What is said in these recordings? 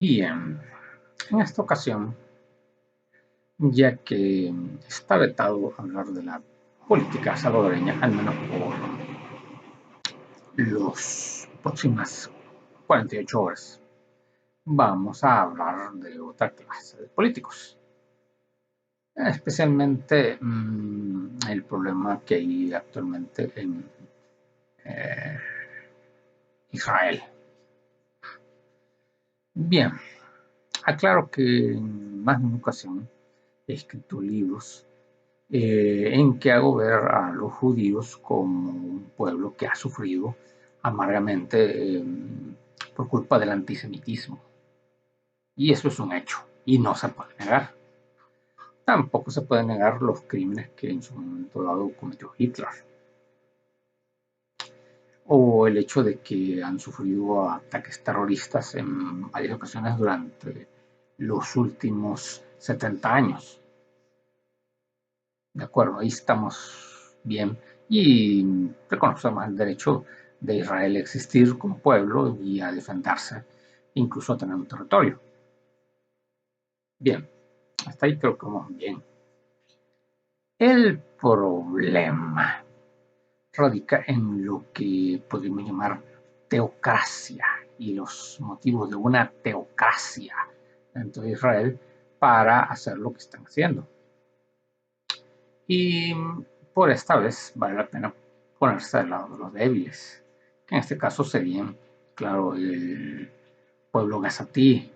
Bien, en esta ocasión, ya que está vetado hablar de la política salvadoreña, al menos por las próximas 48 horas, vamos a hablar de otra clase de políticos, especialmente el problema que hay actualmente en eh, Israel. Bien, aclaro que en más de una ocasión he escrito libros en que hago ver a los judíos como un pueblo que ha sufrido amargamente por culpa del antisemitismo. Y eso es un hecho, y no se puede negar. Tampoco se puede negar los crímenes que en su momento dado cometió Hitler, o el hecho de que han sufrido ataques terroristas en varias ocasiones durante los últimos 70 años. De acuerdo, ahí estamos bien y reconocemos el derecho de Israel a existir como pueblo y a defenderse, incluso a tener un territorio. Bien, hasta ahí creo que vamos bien. El problema radica en lo que podríamos llamar teocracia y los motivos de una teocracia dentro de Israel para hacer lo que están haciendo. Y por esta vez vale la pena ponerse al lado de los débiles, que en este caso serían, claro, el pueblo gazatí,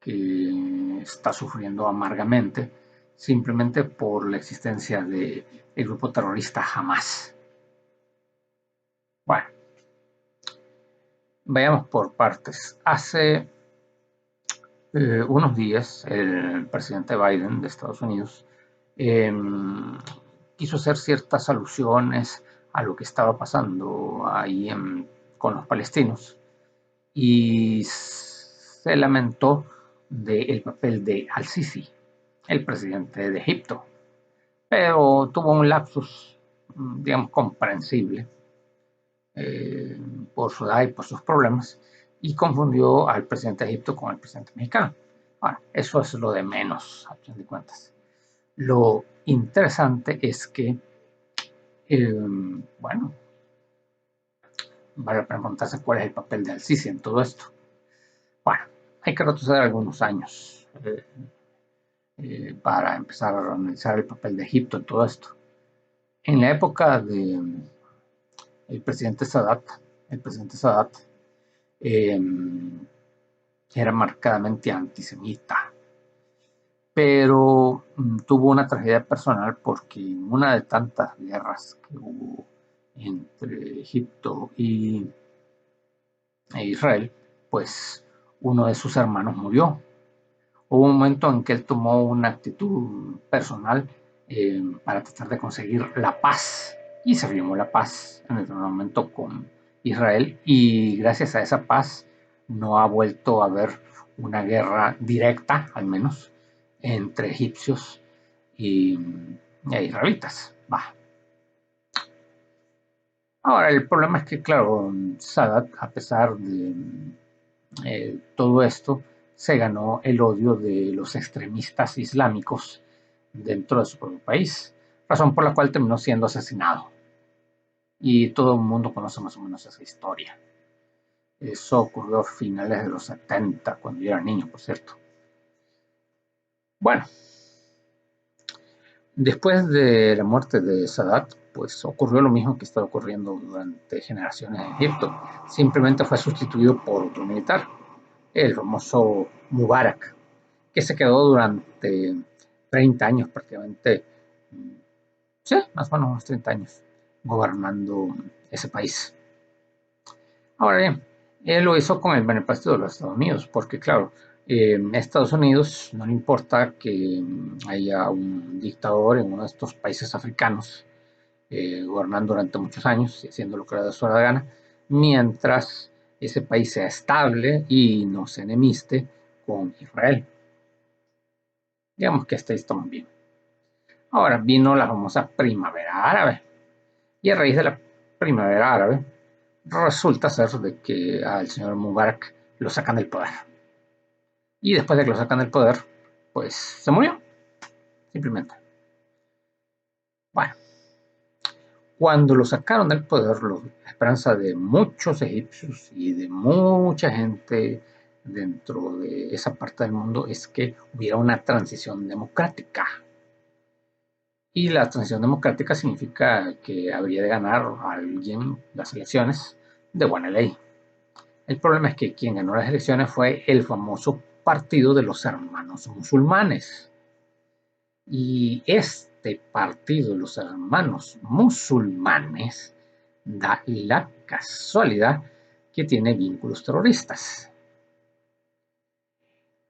que está sufriendo amargamente simplemente por la existencia del grupo terrorista Hamas. Bueno, vayamos por partes. Hace unos días el presidente Biden de Estados Unidos eh, quiso hacer ciertas alusiones a lo que estaba pasando ahí con los palestinos y se lamentó del papel de Al-Sisi, el presidente de Egipto, pero tuvo un lapsus, digamos, comprensible eh, por su edad y por sus problemas, y confundió al presidente de Egipto con el presidente mexicano. Bueno, eso es lo de menos, a fin de cuentas. Lo interesante es que, bueno, vale la pena preguntarse cuál es el papel de Al-Sisi en todo esto. Bueno, hay que retroceder algunos años para empezar a analizar el papel de Egipto en todo esto. En la época de el presidente Sadat eh, era marcadamente antisemita, pero tuvo una tragedia personal porque en una de tantas guerras que hubo entre Egipto e Israel, pues uno de sus hermanos murió. Hubo un momento en que él tomó una actitud personal para tratar de conseguir la paz y se firmó la paz en el momento con Israel, y gracias a esa paz no ha vuelto a haber una guerra directa, al menos, entre egipcios e israelitas. Va. Ahora, el problema es que, claro, Sadat, a pesar de todo esto, se ganó el odio de los extremistas islámicos dentro de su propio país, razón por la cual terminó siendo asesinado. Y todo el mundo conoce más o menos esa historia. Eso ocurrió a finales de los 70, cuando yo era niño, por cierto. Bueno, después de la muerte de Sadat, pues ocurrió lo mismo que estaba ocurriendo durante generaciones en Egipto. Simplemente fue sustituido por otro militar, el famoso Mubarak, que se quedó durante 30 años prácticamente, sí, más o menos unos 30 años, gobernando ese país. Ahora bien, él lo hizo con el beneplácito de los Estados Unidos, porque claro, a Estados Unidos no le importa que haya un dictador en uno de estos países africanos gobernando durante muchos años y haciendo lo que le da su gana, mientras ese país sea estable y no se enemiste con Israel. Digamos que hasta ahí estamos bien. Ahora vino la famosa primavera árabe, y a raíz de la primavera árabe resulta ser de que al señor Mubarak lo sacan del poder. y después de que lo sacan del poder, pues se murió, simplemente. Bueno, cuando lo sacaron del poder, la esperanza de muchos egipcios y de mucha gente dentro de esa parte del mundo es que hubiera una transición democrática. Y la transición democrática significa que habría de ganar a alguien las elecciones de buena ley. El problema es que quien ganó las elecciones fue el famoso Partido de los Hermanos Musulmanes. Y este Partido de los Hermanos Musulmanes da la casualidad que tiene vínculos terroristas.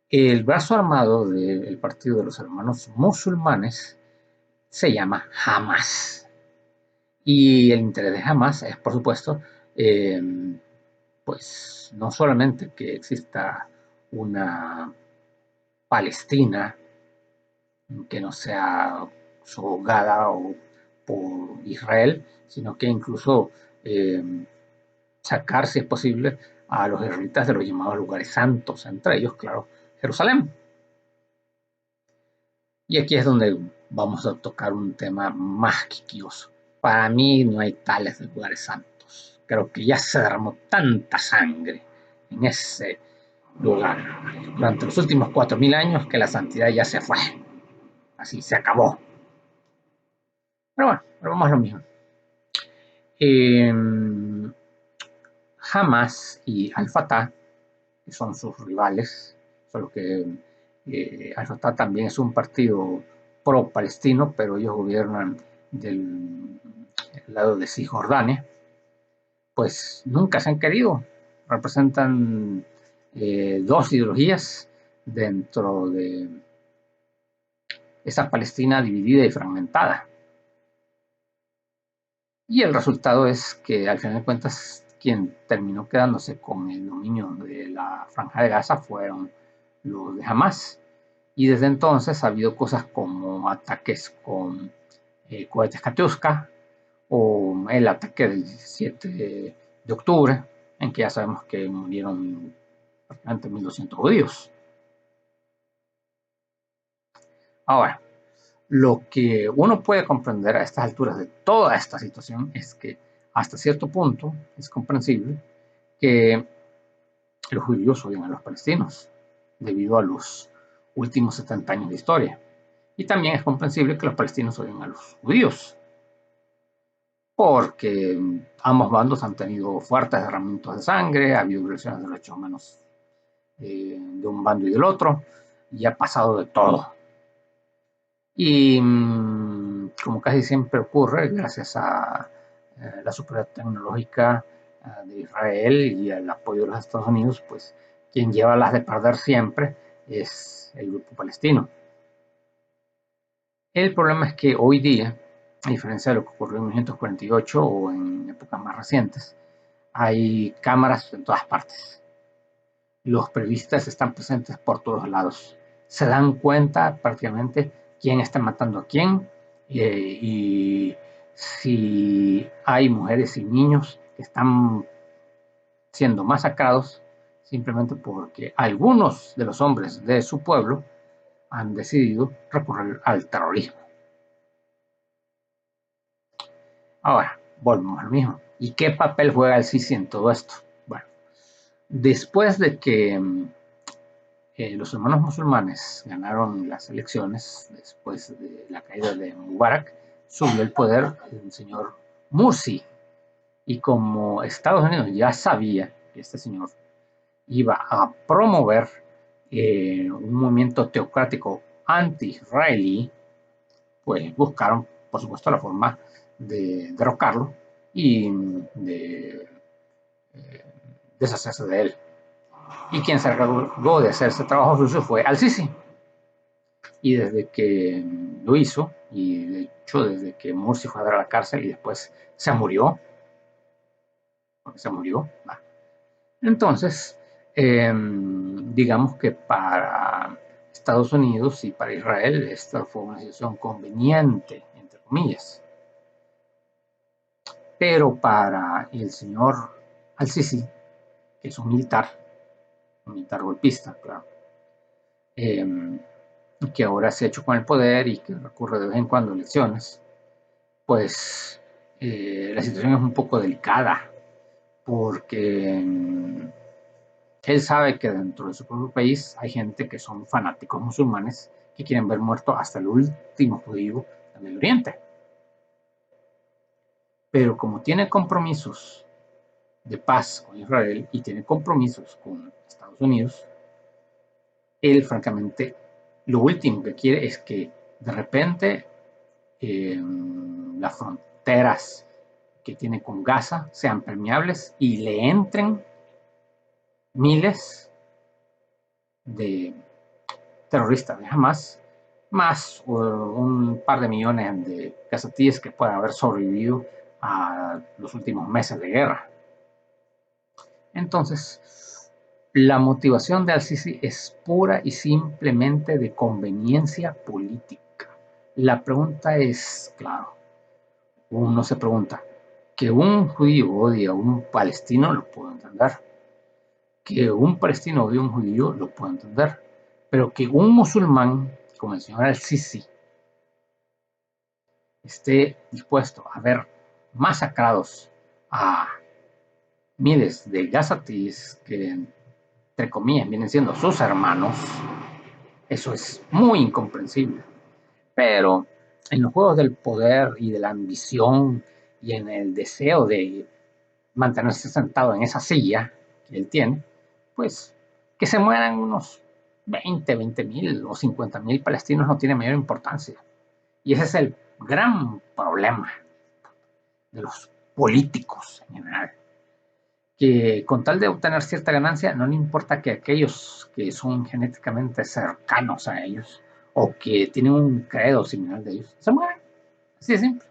El brazo armado del Partido de los Hermanos Musulmanes se llama Hamas. Y el interés de Hamas es, por supuesto, pues no solamente que exista una Palestina que no sea sojuzgada por Israel, sino que incluso sacar, si es posible, a los israelitas de los llamados lugares santos, entre ellos, claro, Jerusalén. Y aquí es donde vamos a tocar un tema más quisquilloso. Para mí no hay tales lugares santos. Creo que ya se derramó tanta sangre en ese lugar durante los últimos 4000 años que la santidad ya se fue. Así se acabó. Pero bueno, vamos a lo mismo. Eh, Hamas y Al-Fatah, que son sus rivales, solo que Al-Fatah también es un partido pro-palestino, pero ellos gobiernan del lado de Cisjordania, pues nunca se han querido. Representan dos ideologías dentro de esa Palestina dividida y fragmentada. Y el resultado es que al final de cuentas quien terminó quedándose con el dominio de la Franja de Gaza fueron los de Hamas. Y desde entonces ha habido cosas como ataques con cohetes Katyusha o el ataque del 17 de octubre, en que ya sabemos que murieron prácticamente 1200 judíos. Ahora, lo que uno puede comprender a estas alturas de toda esta situación es que hasta cierto punto es comprensible que los judíos odien a los palestinos debido a los últimos 70 años de historia. Y también es comprensible que los palestinos odien a los judíos, porque ambos bandos han tenido fuertes derramamientos de sangre, ha habido violaciones de derechos humanos de un bando y del otro, y ha pasado de todo. Y como casi siempre ocurre, gracias a la superioridad tecnológica de Israel y al apoyo de los Estados Unidos, pues quien lleva las de perder siempre es el grupo palestino. El problema es que hoy día, a diferencia de lo que ocurrió en 1948 o en épocas más recientes, hay cámaras en todas partes. Los periodistas están presentes por todos lados. Se dan cuenta prácticamente quién está matando a quién y si hay mujeres y niños que están siendo masacrados simplemente porque algunos de los hombres de su pueblo han decidido recurrir al terrorismo. Ahora, volvemos a lo mismo. ¿Y qué papel juega el Sisi en todo esto? Bueno, después de que los hermanos musulmanes ganaron las elecciones, después de la caída de Mubarak, subió el poder el señor Mursi. Y como Estados Unidos ya sabía que este señor iba a promover un movimiento teocrático anti-israelí, pues buscaron, por supuesto, la forma de derrocarlo y de deshacerse de él. Y quien se encargó de hacer ese trabajo sucio fue Al-Sisi. Y desde que lo hizo, y de hecho desde que Mursi fue a dar a la cárcel y después se murió, porque se murió, entonces, digamos que para Estados Unidos y para Israel esta fue una situación conveniente, entre comillas. Pero para el señor Al-Sisi, que es un militar golpista, claro, que ahora se ha hecho con el poder y que recurre de vez en cuando a elecciones, pues la situación es un poco delicada, porque él sabe que dentro de su propio país hay gente que son fanáticos musulmanes que quieren ver muerto hasta el último judío del Medio Oriente. Pero como tiene compromisos de paz con Israel y tiene compromisos con Estados Unidos, él francamente lo último que quiere es que de repente las fronteras que tiene con Gaza sean permeables y le entren miles de terroristas de Hamas, más un par de millones de gazatíes que puedan haber sobrevivido a los últimos meses de guerra. Entonces, la motivación de Al-Sisi es pura y simplemente de conveniencia política. La pregunta es, claro, uno se pregunta, que un judío odie a un palestino lo puedo entender, que un palestino odie a un judío lo puedo entender, pero que un musulmán, como el señor Al-Sisi, esté dispuesto a ver masacrados a miles de gazatíes que, entre comillas, vienen siendo sus hermanos, eso es muy incomprensible. Pero en los juegos del poder y de la ambición y en el deseo de mantenerse sentado en esa silla que él tiene, pues que se mueran unos 20 mil o 50 mil palestinos no tiene mayor importancia. Y ese es el gran problema de los políticos en general, que con tal de obtener cierta ganancia, no le importa que aquellos que son genéticamente cercanos a ellos o que tienen un credo similar de ellos se mueran. Así de simple.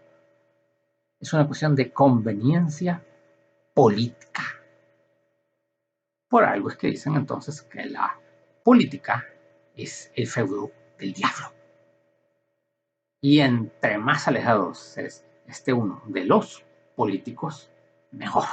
Es una cuestión de conveniencia política. Por algo es que dicen entonces que la política es el feudo del diablo. Y entre más alejados esté uno de los políticos, mejor.